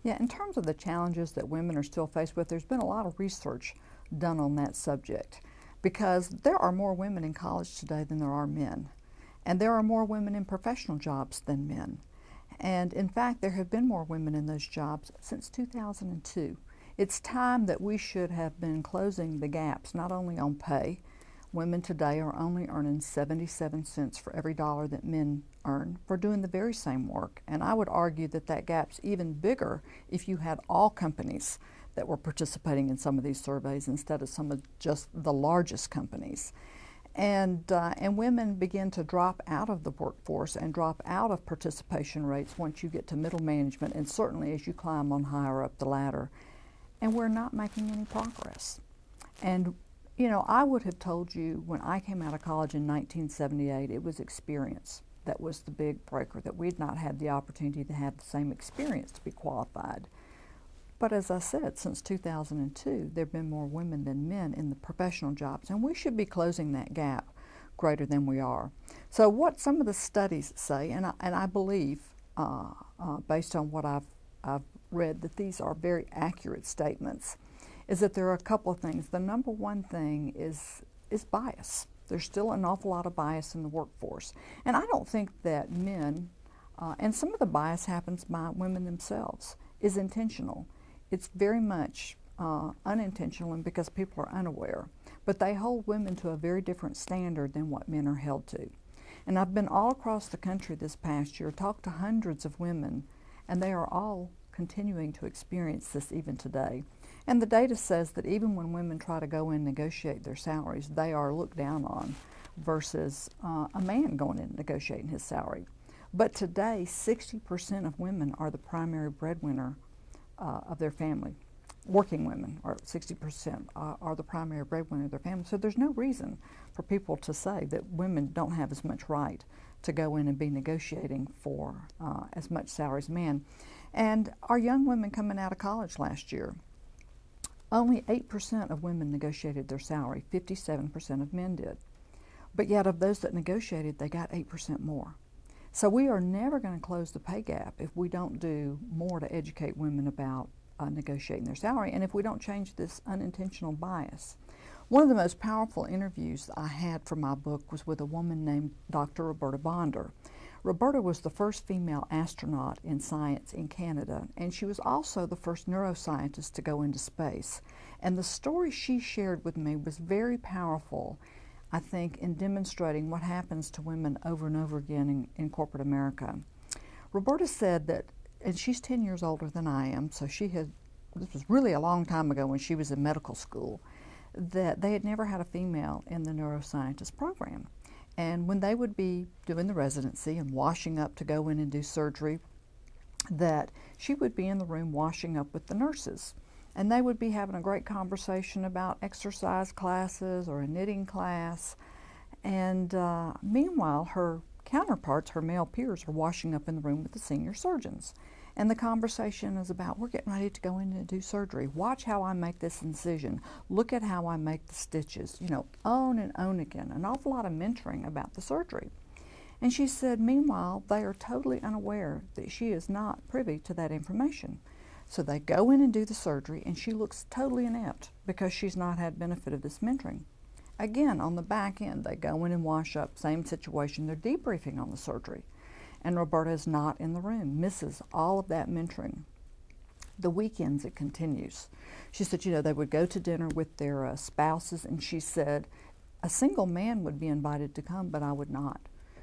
Yeah, in terms of the challenges that women are still faced with, there's been a lot of research done on that subject because there are more women in college today than there are men. And there are more women in professional jobs than men. And in fact, there have been more women in those jobs since 2002. It's time that we should have been closing the gaps, not only on pay. Women today are only earning 77 cents for every dollar that men earn for doing the very same work. And I would argue that that gap's even bigger if you had all companies that were participating in some of these surveys instead of some of just the largest companies. And women begin to drop out of the workforce and drop out of participation rates once you get to middle management and certainly as you climb on higher up the ladder. And we're not making any progress. And you know, I would have told you when I came out of college in 1978, it was experience that was the big breaker, that we'd not had the opportunity to have the same experience to be qualified. But as I said, since 2002, there have been more women than men in the professional jobs, and we should be closing that gap greater than we are. So what some of the studies say, and I believe, based on what I've read, that these are very accurate statements, is that there are a couple of things. The number one thing is bias. There's still an awful lot of bias in the workforce. And I don't think that men, and some of the bias happens by women themselves, is intentional. It's very much unintentional and because people are unaware. But they hold women to a very different standard than what men are held to. And I've been all across the country this past year, talked to hundreds of women, and they are all continuing to experience this even today. And the data says that even when women try to go in and negotiate their salaries, they are looked down on versus a man going in and negotiating his salary. But today, 60% of women are the primary breadwinner of their family. Working women, or 60%, are the primary breadwinner of their family. So there's no reason for people to say that women don't have as much right to go in and be negotiating for as much salary as men. And our young women coming out of college last year, only 8% of women negotiated their salary, 57% of men did. But yet of those that negotiated, they got 8% more. So we are never going to close the pay gap if we don't do more to educate women about negotiating their salary and if we don't change this unintentional bias. One of the most powerful interviews I had for my book was with a woman named Dr. Roberta Bonder. Roberta was the first female astronaut in science in Canada, and she was also the first neuroscientist to go into space. And the story she shared with me was very powerful, I think, in demonstrating what happens to women over and over again in corporate America. Roberta said that, and she's 10 years older than I am, so this was really a long time ago when she was in medical school, that they had never had a female in the neuroscientist program. And when they would be doing the residency and washing up to go in and do surgery, that she would be in the room washing up with the nurses. And they would be having a great conversation about exercise classes or a knitting class. And meanwhile, her counterparts, her male peers, are washing up in the room with the senior surgeons. And the conversation is about, we're getting ready to go in and do surgery. Watch how I make this incision. Look at how I make the stitches. You know, on and on again. An awful lot of mentoring about the surgery. And she said, meanwhile, they are totally unaware that she is not privy to that information. So they go in and do the surgery, and she looks totally inept because she's not had benefit of this mentoring. Again, on the back end, they go in and wash up, same situation. They're debriefing on the surgery. And Roberta is not in the room, misses all of that mentoring. The weekends it continues. She said, you know, they would go to dinner with their spouses, and she said, a single man would be invited to come, but I would not.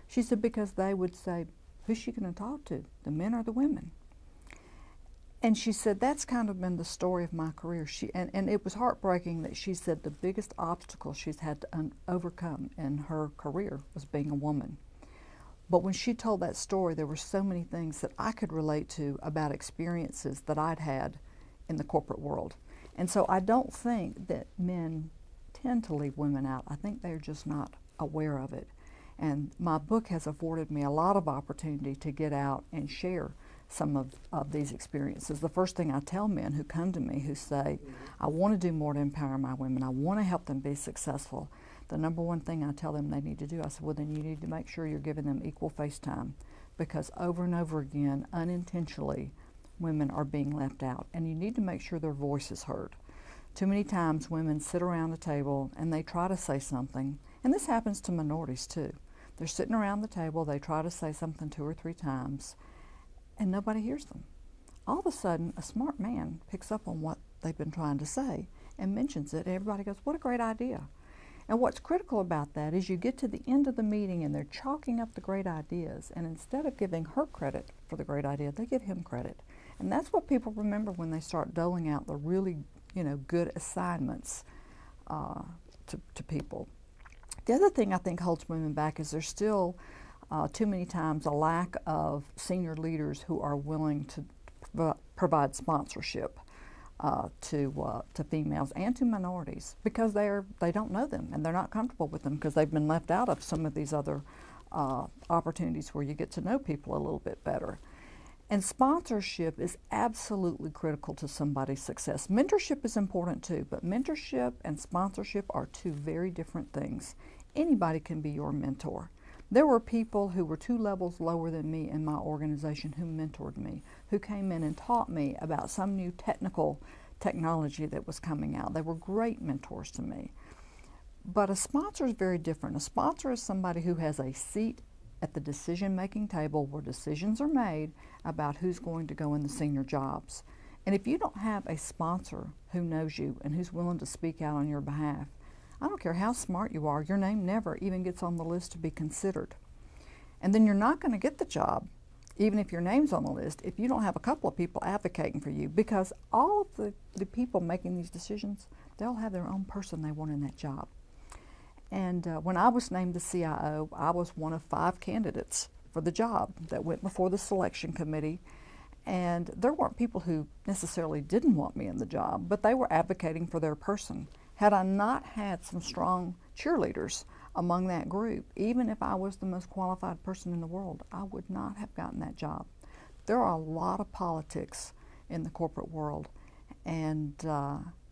She said, because they would say, who's she going to talk to, the men or the women? And she said, that's kind of been the story of my career. And it was heartbreaking that she said the biggest obstacle she's had to overcome in her career was being a woman. But when she told that story, there were so many things that I could relate to about experiences that I'd had in the corporate world. And so I don't think that men tend to leave women out. I think they're just not aware of it. And my book has afforded me a lot of opportunity to get out and share some of these experiences. The first thing I tell men who come to me who say, I want to do more to empower my women, I want to help them be successful, the number one thing I tell them they need to do, I said, well, then you need to make sure you're giving them equal face time, because over and over again, unintentionally, women are being left out, and you need to make sure their voice is heard. Too many times women sit around a table and they try to say something, and this happens to minorities too. They're sitting around the table, they try to say something 2 or 3 times, and nobody hears them. All of a sudden, a smart man picks up on what they've been trying to say and mentions it. Everybody goes, what a great idea. And what's critical about that is you get to the end of the meeting and they're chalking up the great ideas, and instead of giving her credit for the great idea, they give him credit. And that's what people remember when they start doling out the really, good assignments to people. The other thing I think holds women back is there's still too many times a lack of senior leaders who are willing to provide sponsorship to females and to minorities, because they don't know them and they're not comfortable with them because they've been left out of some of these other opportunities where you get to know people a little bit better. And sponsorship is absolutely critical to somebody's success. Mentorship is important too, but mentorship and sponsorship are 2 very different things. Anybody can be your mentor. There were people who were 2 levels lower than me in my organization who mentored me, who came in and taught me about some new technology that was coming out. They were great mentors to me. But a sponsor is very different. A sponsor is somebody who has a seat at the decision-making table where decisions are made about who's going to go in the senior jobs. And if you don't have a sponsor who knows you and who's willing to speak out on your behalf, I don't care how smart you are, your name never even gets on the list to be considered. And then you're not going to get the job, even if your name's on the list, if you don't have a couple of people advocating for you, because all of the people making these decisions, they'll have their own person they want in that job. And when I was named the CIO, I was one of 5 candidates for the job that went before the selection committee. And there weren't people who necessarily didn't want me in the job, but they were advocating for their person. Had I not had some strong cheerleaders among that group, even if I was the most qualified person in the world, I would not have gotten that job. There are a lot of politics in the corporate world, and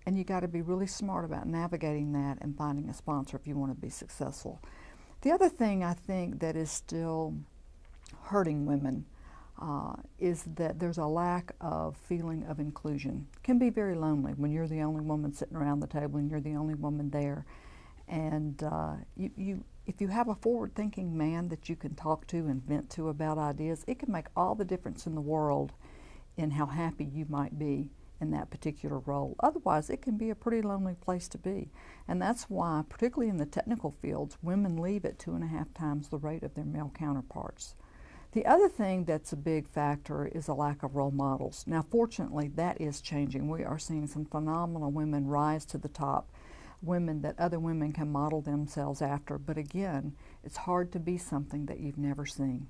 you got to be really smart about navigating that and finding a sponsor if you want to be successful. The other thing I think that is still hurting women is that there's a lack of feeling of inclusion. It can be very lonely when you're the only woman sitting around the table and you're the only woman there. And if you have a forward-thinking man that you can talk to and vent to about ideas, it can make all the difference in the world in how happy you might be in that particular role. Otherwise, it can be a pretty lonely place to be. And that's why, particularly in the technical fields, women leave at 2.5 times the rate of their male counterparts. The other thing that's a big factor is a lack of role models. Now, fortunately, that is changing. We are seeing some phenomenal women rise to the top, women that other women can model themselves after. But again, it's hard to be something that you've never seen.